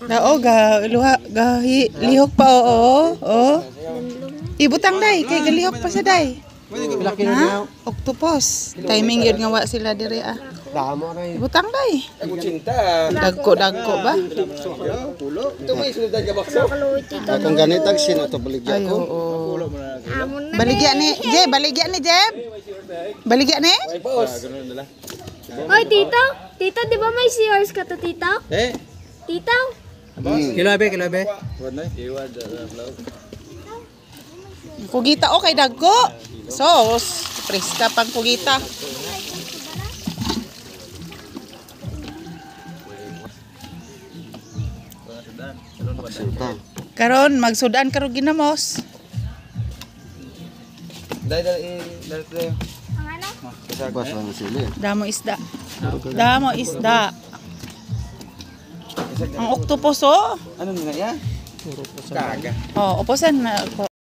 Dao ga lihok pa oo. Ibutang day kay galihok pa sa day. Ha? Octopus. Timing yun nga wa sila dire ah. Damo na yun. Ibutang day. Dagko ba? Ito may sunudan ka bakso? Akong ganitag sino ito baligya ko. Baligya ni Jeb, Baligya ni? Hoy, tito. Tito, di ba may seahorse ka to, tito? Tito? Kilabe. Kugita o kay dagko. Sos, preska pang kugita. Karon magsudan karo ginamos. Ang ano? Damo isda. Ang octopus oh. Ano nga yan? Oh, upusan na.